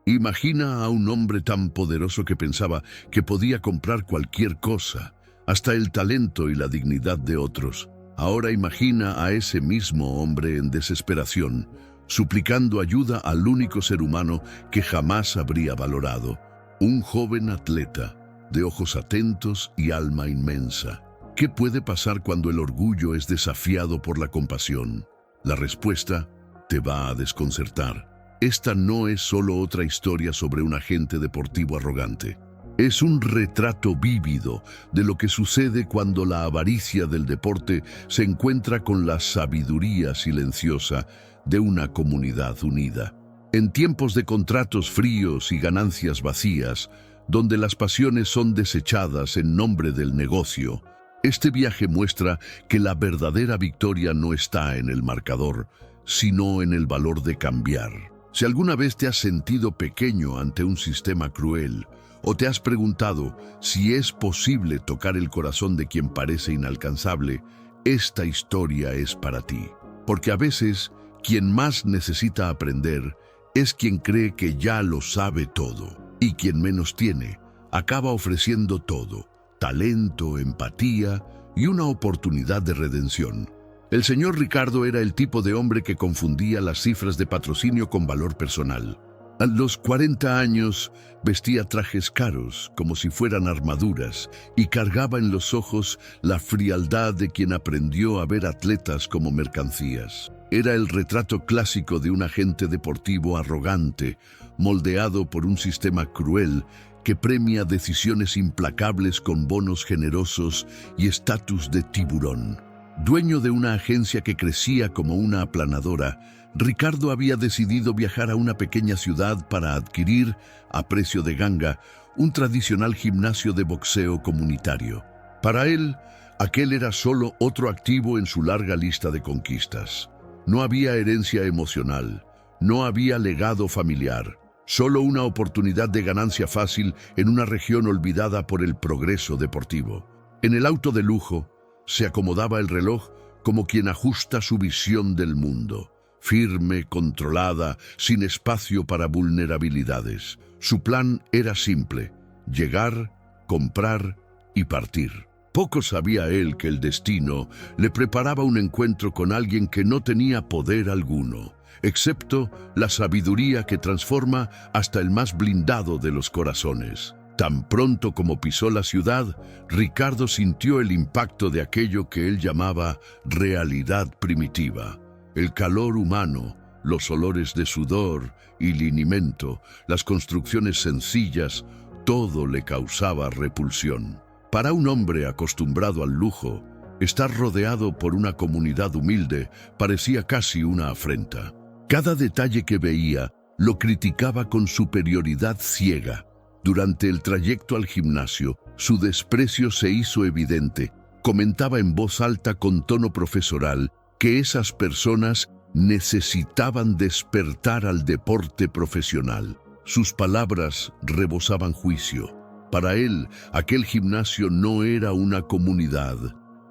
Imagina a un hombre tan poderoso que pensaba que podía comprar cualquier cosa, hasta el talento y la dignidad de otros. Ahora imagina a ese mismo hombre en desesperación, suplicando ayuda al único ser humano que jamás habría valorado. Un joven atleta, de ojos atentos y alma inmensa. ¿Qué puede pasar cuando el orgullo es desafiado por la compasión? La respuesta te va a desconcertar. Esta no es solo otra historia sobre un agente deportivo arrogante. Es un retrato vívido de lo que sucede cuando la avaricia del deporte se encuentra con la sabiduría silenciosa de una comunidad unida. En tiempos de contratos fríos y ganancias vacías, donde las pasiones son desechadas en nombre del negocio, este viaje muestra que la verdadera victoria no está en el marcador, sino en el valor de cambiar. Si alguna vez te has sentido pequeño ante un sistema cruel, o te has preguntado si es posible tocar el corazón de quien parece inalcanzable, esta historia es para ti. Porque a veces, quien más necesita aprender es quien cree que ya lo sabe todo, y quien menos tiene, acaba ofreciendo todo: talento, empatía y una oportunidad de redención. El señor Ricardo era el tipo de hombre que confundía las cifras de patrocinio con valor personal. A los 40 años vestía trajes caros, como si fueran armaduras, y cargaba en los ojos la frialdad de quien aprendió a ver atletas como mercancías. Era el retrato clásico de un agente deportivo arrogante, moldeado por un sistema cruel que premia decisiones implacables con bonos generosos y estatus de tiburón. Dueño de una agencia que crecía como una aplanadora, Ricardo había decidido viajar a una pequeña ciudad para adquirir, a precio de ganga, un tradicional gimnasio de boxeo comunitario. Para él, aquel era solo otro activo en su larga lista de conquistas. No había herencia emocional, no había legado familiar, solo una oportunidad de ganancia fácil en una región olvidada por el progreso deportivo. En el auto de lujo, se acomodaba el reloj como quien ajusta su visión del mundo, firme, controlada, sin espacio para vulnerabilidades. Su plan era simple: llegar, comprar y partir. Poco sabía él que el destino le preparaba un encuentro con alguien que no tenía poder alguno, excepto la sabiduría que transforma hasta el más blindado de los corazones. Tan pronto como pisó la ciudad, Ricardo sintió el impacto de aquello que él llamaba realidad primitiva. El calor humano, los olores de sudor y linimento, las construcciones sencillas, todo le causaba repulsión. Para un hombre acostumbrado al lujo, estar rodeado por una comunidad humilde parecía casi una afrenta. Cada detalle que veía lo criticaba con superioridad ciega. Durante el trayecto al gimnasio, su desprecio se hizo evidente. Comentaba en voz alta con tono profesoral que esas personas necesitaban despertar al deporte profesional. Sus palabras rebosaban juicio. Para él, aquel gimnasio no era una comunidad,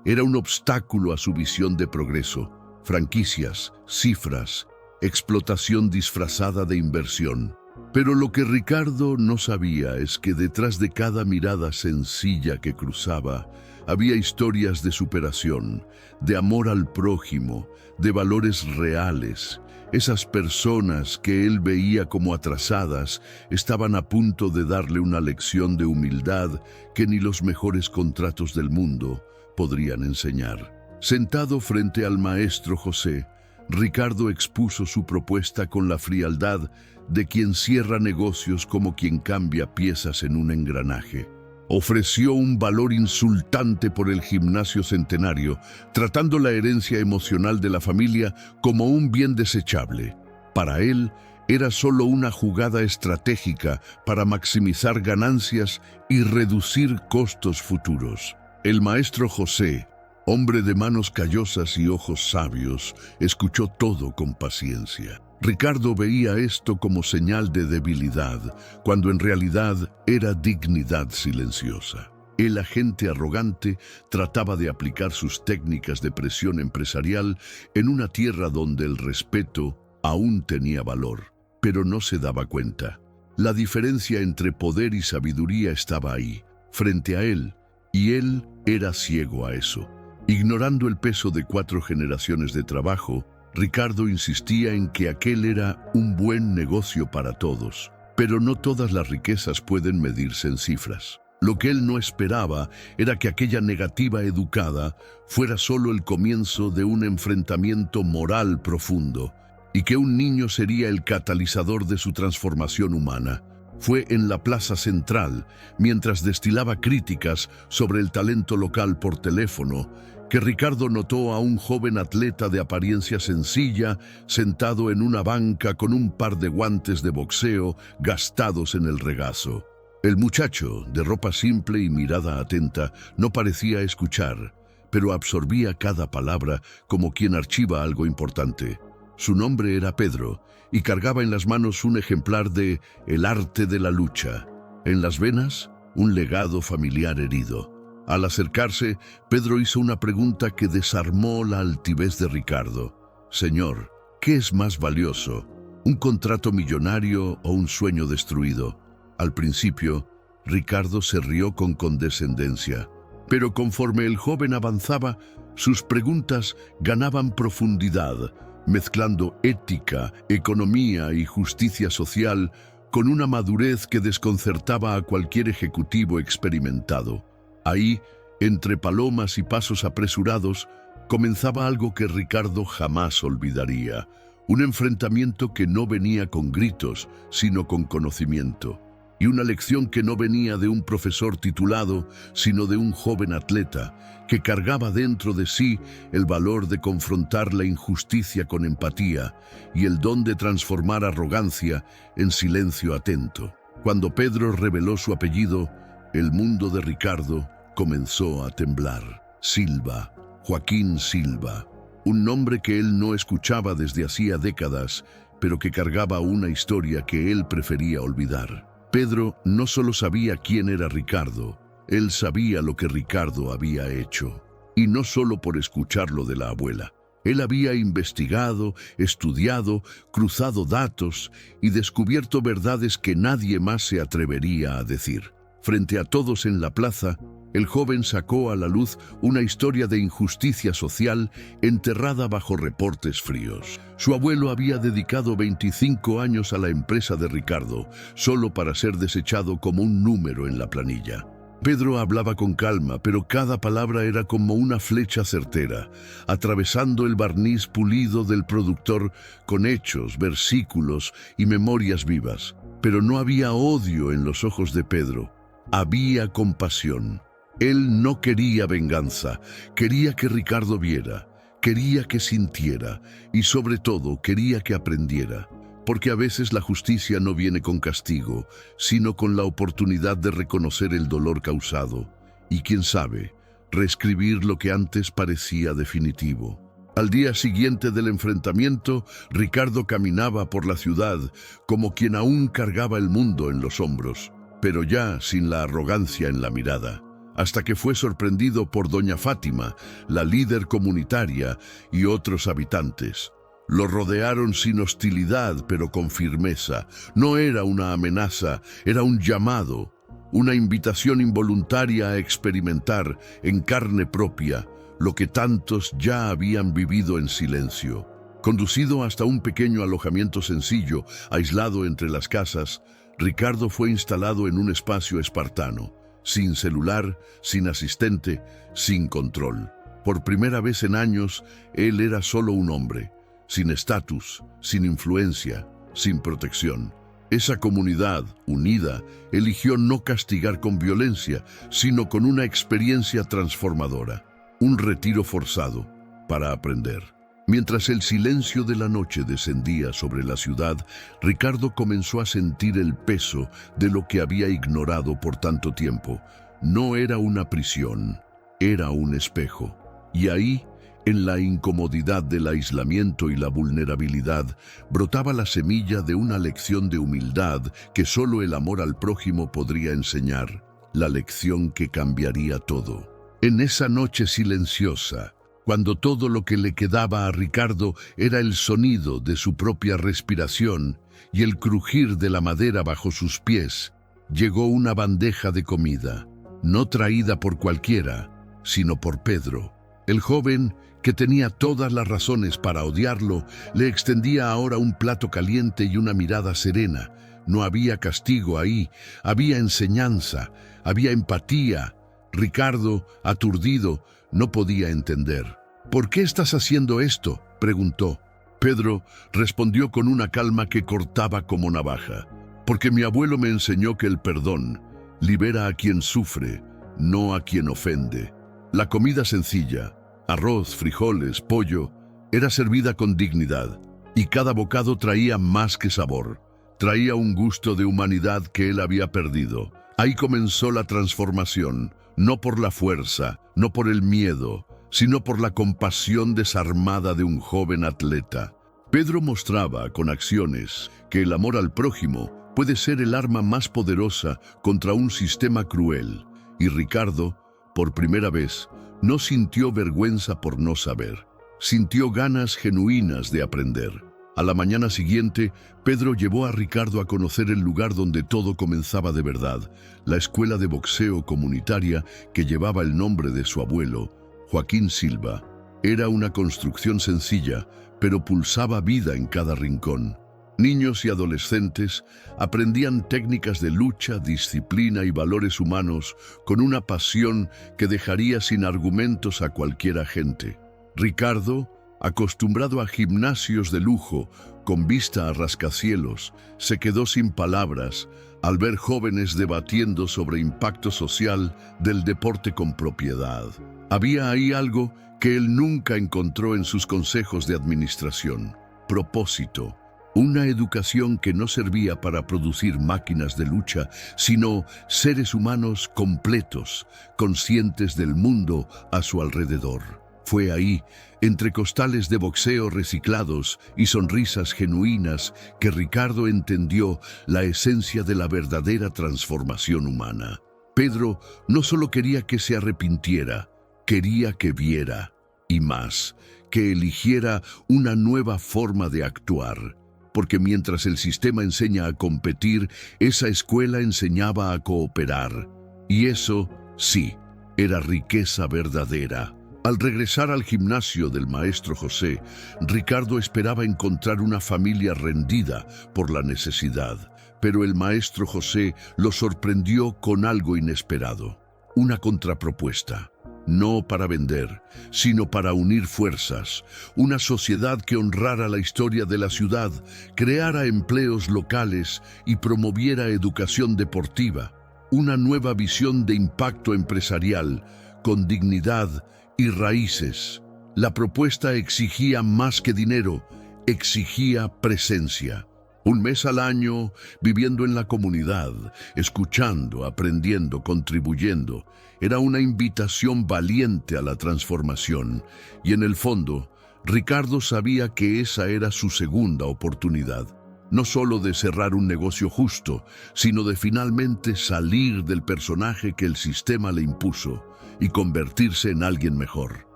era un obstáculo a su visión de progreso. Franquicias, cifras, explotación disfrazada de inversión. Pero lo que Ricardo no sabía es que detrás de cada mirada sencilla que cruzaba, había historias de superación, de amor al prójimo, de valores reales. Esas personas que él veía como atrasadas estaban a punto de darle una lección de humildad que ni los mejores contratos del mundo podrían enseñar. Sentado frente al maestro José, Ricardo expuso su propuesta con la frialdad de quien cierra negocios como quien cambia piezas en un engranaje. Ofreció un valor insultante por el gimnasio centenario, tratando la herencia emocional de la familia como un bien desechable. Para él, era solo una jugada estratégica para maximizar ganancias y reducir costos futuros. El maestro José, hombre de manos callosas y ojos sabios, escuchó todo con paciencia. Ricardo veía esto como señal de debilidad, cuando en realidad era dignidad silenciosa. El agente arrogante trataba de aplicar sus técnicas de presión empresarial en una tierra donde el respeto aún tenía valor, pero no se daba cuenta. La diferencia entre poder y sabiduría estaba ahí, frente a él, y él era ciego a eso. Ignorando el peso de 4 generaciones de trabajo, Ricardo insistía en que aquel era un buen negocio para todos. Pero no todas las riquezas pueden medirse en cifras. Lo que él no esperaba era que aquella negativa educada fuera solo el comienzo de un enfrentamiento moral profundo, y que un niño sería el catalizador de su transformación humana. Fue en la plaza central, mientras destilaba críticas sobre el talento local por teléfono, que Ricardo notó a un joven atleta de apariencia sencilla sentado en una banca con un par de guantes de boxeo gastados en el regazo. El muchacho, de ropa simple y mirada atenta, no parecía escuchar, pero absorbía cada palabra como quien archiva algo importante. Su nombre era Pedro, y cargaba en las manos un ejemplar de El arte de la lucha. En las venas, un legado familiar herido. Al acercarse, Pedro hizo una pregunta que desarmó la altivez de Ricardo. «Señor, ¿qué es más valioso? ¿Un contrato millonario o un sueño destruido?» Al principio, Ricardo se rió con condescendencia, pero conforme el joven avanzaba, sus preguntas ganaban profundidad, mezclando ética, economía y justicia social con una madurez que desconcertaba a cualquier ejecutivo experimentado. Ahí, entre palomas y pasos apresurados, comenzaba algo que Ricardo jamás olvidaría, un enfrentamiento que no venía con gritos, sino con conocimiento, y una lección que no venía de un profesor titulado, sino de un joven atleta, que cargaba dentro de sí el valor de confrontar la injusticia con empatía y el don de transformar arrogancia en silencio atento. Cuando Pedro reveló su apellido, el mundo de Ricardo comenzó a temblar. Silva, Joaquín Silva, un nombre que él no escuchaba desde hacía décadas, pero que cargaba una historia que él prefería olvidar. Pedro no solo sabía quién era Ricardo, él sabía lo que Ricardo había hecho. Y no solo por escucharlo de la abuela. Él había investigado, estudiado, cruzado datos y descubierto verdades que nadie más se atrevería a decir. Frente a todos en la plaza, el joven sacó a la luz una historia de injusticia social enterrada bajo reportes fríos. Su abuelo había dedicado 25 años a la empresa de Ricardo, solo para ser desechado como un número en la planilla. Pedro hablaba con calma, pero cada palabra era como una flecha certera, atravesando el barniz pulido del productor con hechos, versículos y memorias vivas. Pero no había odio en los ojos de Pedro, había compasión. Él no quería venganza, quería que Ricardo viera, quería que sintiera y sobre todo quería que aprendiera. Porque a veces la justicia no viene con castigo, sino con la oportunidad de reconocer el dolor causado y, quién sabe, reescribir lo que antes parecía definitivo. Al día siguiente del enfrentamiento, Ricardo caminaba por la ciudad como quien aún cargaba el mundo en los hombros, pero ya sin la arrogancia en la mirada, hasta que fue sorprendido por doña Fátima, la líder comunitaria, y otros habitantes. Lo rodearon sin hostilidad, pero con firmeza. No era una amenaza, era un llamado, una invitación involuntaria a experimentar en carne propia lo que tantos ya habían vivido en silencio. Conducido hasta un pequeño alojamiento sencillo, aislado entre las casas, Ricardo fue instalado en un espacio espartano, sin celular, sin asistente, sin control. Por primera vez en años, él era solo un hombre, sin estatus, sin influencia, sin protección. Esa comunidad, unida, eligió no castigar con violencia, sino con una experiencia transformadora, un retiro forzado para aprender. Mientras el silencio de la noche descendía sobre la ciudad, Ricardo comenzó a sentir el peso de lo que había ignorado por tanto tiempo. No era una prisión, era un espejo. Y ahí, en la incomodidad del aislamiento y la vulnerabilidad, brotaba la semilla de una lección de humildad que solo el amor al prójimo podría enseñar, la lección que cambiaría todo. En esa noche silenciosa, cuando todo lo que le quedaba a Ricardo era el sonido de su propia respiración y el crujir de la madera bajo sus pies, llegó una bandeja de comida, no traída por cualquiera, sino por Pedro. El joven, que tenía todas las razones para odiarlo, le extendía ahora un plato caliente y una mirada serena. No había castigo ahí, había enseñanza, había empatía. Ricardo, aturdido, no podía entender. «¿Por qué estás haciendo esto?», preguntó. Pedro respondió con una calma que cortaba como navaja. «Porque mi abuelo me enseñó que el perdón libera a quien sufre, no a quien ofende». La comida sencilla, arroz, frijoles, pollo, era servida con dignidad, y cada bocado traía más que sabor. Traía un gusto de humanidad que él había perdido. Ahí comenzó la transformación, no por la fuerza, no por el miedo, sino por la compasión desarmada de un joven atleta. Pedro mostraba con acciones que el amor al prójimo puede ser el arma más poderosa contra un sistema cruel, y Ricardo, por primera vez, no sintió vergüenza por no saber. Sintió ganas genuinas de aprender. A la mañana siguiente, Pedro llevó a Ricardo a conocer el lugar donde todo comenzaba de verdad, la escuela de boxeo comunitaria que llevaba el nombre de su abuelo, Joaquín Silva. Era una construcción sencilla, pero pulsaba vida en cada rincón. Niños y adolescentes aprendían técnicas de lucha, disciplina y valores humanos con una pasión que dejaría sin argumentos a cualquier agente. Ricardo, acostumbrado a gimnasios de lujo con vista a rascacielos, se quedó sin palabras al ver jóvenes debatiendo sobre impacto social del deporte con propiedad. Había ahí algo que él nunca encontró en sus consejos de administración: propósito. Una educación que no servía para producir máquinas de lucha, sino seres humanos completos, conscientes del mundo a su alrededor. Fue ahí, entre costales de boxeo reciclados y sonrisas genuinas, que Ricardo entendió la esencia de la verdadera transformación humana. Pedro no solo quería que se arrepintiera, quería que viera, y más, que eligiera una nueva forma de actuar. Porque mientras el sistema enseña a competir, esa escuela enseñaba a cooperar. Y eso, sí, era riqueza verdadera. Al regresar al gimnasio del maestro José, Ricardo esperaba encontrar una familia rendida por la necesidad. Pero el maestro José lo sorprendió con algo inesperado: una contrapropuesta. No para vender, sino para unir fuerzas. Una sociedad que honrara la historia de la ciudad, creara empleos locales y promoviera educación deportiva. Una nueva visión de impacto empresarial, con dignidad y raíces. La propuesta exigía más que dinero, exigía presencia. Un mes al año, viviendo en la comunidad, escuchando, aprendiendo, contribuyendo. Era una invitación valiente a la transformación, y en el fondo, Ricardo sabía que esa era su segunda oportunidad. No solo de cerrar un negocio justo, sino de finalmente salir del personaje que el sistema le impuso y convertirse en alguien mejor.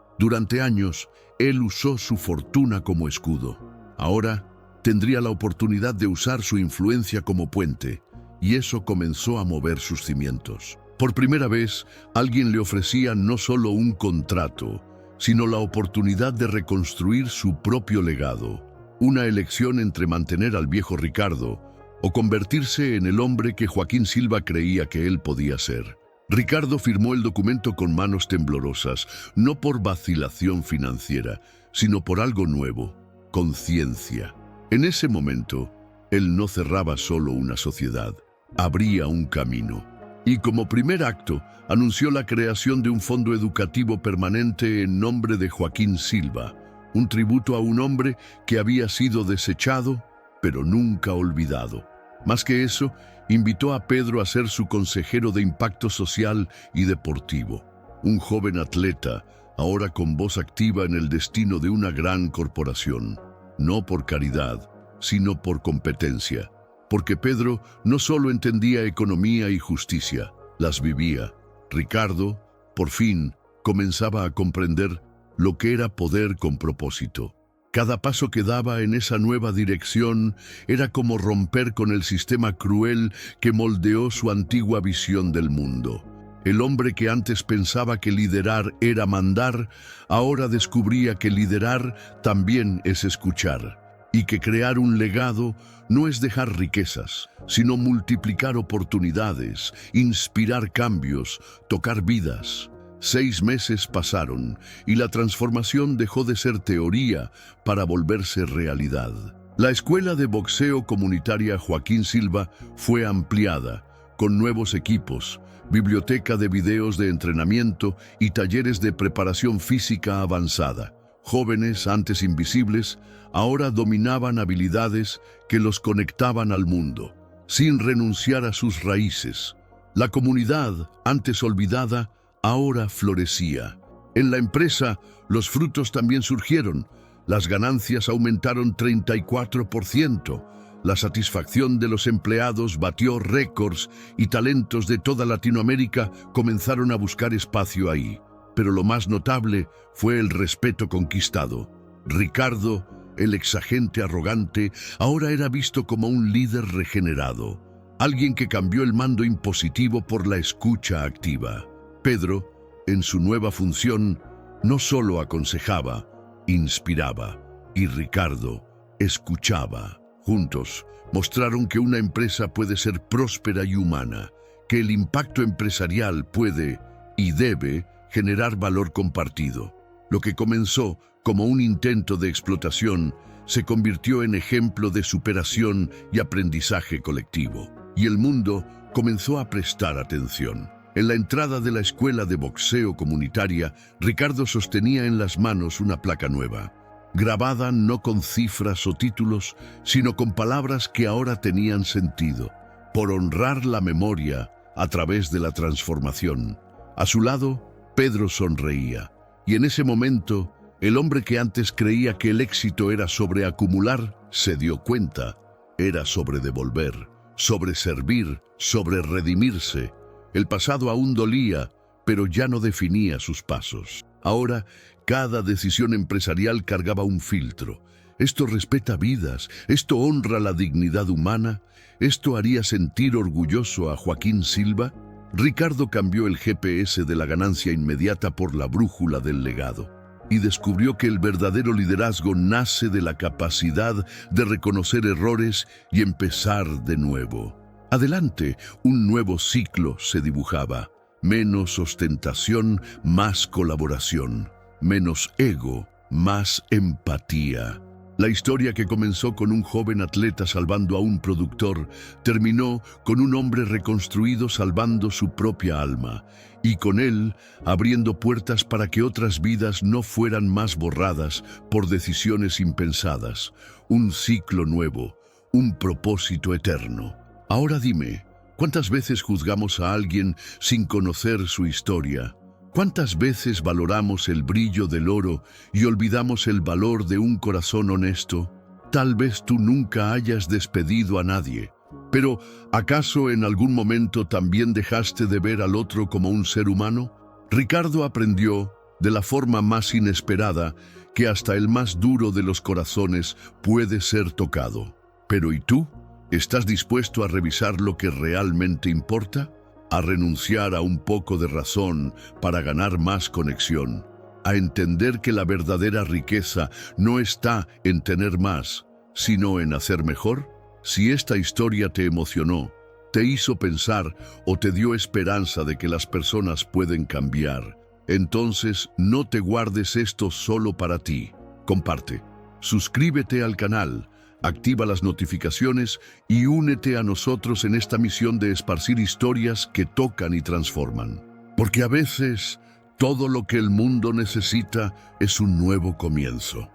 Durante años, él usó su fortuna como escudo. Ahora, tendría la oportunidad de usar su influencia como puente, y eso comenzó a mover sus cimientos. Por primera vez, alguien le ofrecía no solo un contrato, sino la oportunidad de reconstruir su propio legado. Una elección entre mantener al viejo Ricardo o convertirse en el hombre que Joaquín Silva creía que él podía ser. Ricardo firmó el documento con manos temblorosas, no por vacilación financiera, sino por algo nuevo: conciencia. En ese momento, él no cerraba solo una sociedad, abría un camino. Y como primer acto, anunció la creación de un fondo educativo permanente en nombre de Joaquín Silva, un tributo a un hombre que había sido desechado, pero nunca olvidado. Más que eso, invitó a Pedro a ser su consejero de impacto social y deportivo. Un joven atleta, ahora con voz activa en el destino de una gran corporación. No por caridad, sino por competencia. Porque Pedro no solo entendía economía y justicia, las vivía. Ricardo, por fin, comenzaba a comprender lo que era poder con propósito. Cada paso que daba en esa nueva dirección era como romper con el sistema cruel que moldeó su antigua visión del mundo. El hombre que antes pensaba que liderar era mandar, ahora descubría que liderar también es escuchar, y que crear un legado no es dejar riquezas, sino multiplicar oportunidades, inspirar cambios, tocar vidas. 6 meses pasaron y la transformación dejó de ser teoría para volverse realidad. La escuela de boxeo comunitaria Joaquín Silva fue ampliada, con nuevos equipos, biblioteca de videos de entrenamiento y talleres de preparación física avanzada. Jóvenes, antes invisibles, ahora dominaban habilidades que los conectaban al mundo, sin renunciar a sus raíces. La comunidad, antes olvidada, ahora florecía. En la empresa, los frutos también surgieron. Las ganancias aumentaron 34%. La satisfacción de los empleados batió récords y talentos de toda Latinoamérica comenzaron a buscar espacio ahí. Pero lo más notable fue el respeto conquistado. Ricardo, el exagente arrogante, ahora era visto como un líder regenerado, alguien que cambió el mando impositivo por la escucha activa. Pedro, en su nueva función, no solo aconsejaba, inspiraba, y Ricardo escuchaba. Juntos, mostraron que una empresa puede ser próspera y humana, que el impacto empresarial puede y debe generar valor compartido. Lo que comenzó como un intento de explotación se convirtió en ejemplo de superación y aprendizaje colectivo. Y el mundo comenzó a prestar atención. En la entrada de la escuela de boxeo comunitaria, Ricardo sostenía en las manos una placa nueva, grabada no con cifras o títulos, sino con palabras que ahora tenían sentido, por honrar la memoria a través de la transformación. A su lado, Pedro sonreía, y en ese momento, el hombre que antes creía que el éxito era sobre acumular, se dio cuenta, era sobre devolver, sobre servir, sobre redimirse. El pasado aún dolía, pero ya no definía sus pasos. Ahora, cada decisión empresarial cargaba un filtro. Esto respeta vidas, esto honra la dignidad humana, esto haría sentir orgulloso a Joaquín Silva. Ricardo cambió el GPS de la ganancia inmediata por la brújula del legado y descubrió que el verdadero liderazgo nace de la capacidad de reconocer errores y empezar de nuevo. Adelante, un nuevo ciclo se dibujaba. Menos ostentación, más colaboración. Menos ego, más empatía. La historia que comenzó con un joven atleta salvando a un productor, terminó con un hombre reconstruido salvando su propia alma, y con él abriendo puertas para que otras vidas no fueran más borradas por decisiones impensadas. Un ciclo nuevo, un propósito eterno. Ahora dime, ¿cuántas veces juzgamos a alguien sin conocer su historia? ¿Cuántas veces valoramos el brillo del oro y olvidamos el valor de un corazón honesto? Tal vez tú nunca hayas despedido a nadie, pero ¿acaso en algún momento también dejaste de ver al otro como un ser humano? Ricardo aprendió, de la forma más inesperada, que hasta el más duro de los corazones puede ser tocado. Pero ¿y tú? ¿Estás dispuesto a revisar lo que realmente importa? A renunciar a un poco de razón para ganar más conexión, a entender que la verdadera riqueza no está en tener más, sino en hacer mejor. Si esta historia te emocionó, te hizo pensar o te dio esperanza de que las personas pueden cambiar, entonces no te guardes esto solo para ti. Comparte, suscríbete al canal, activa las notificaciones y únete a nosotros en esta misión de esparcir historias que tocan y transforman. Porque a veces todo lo que el mundo necesita es un nuevo comienzo.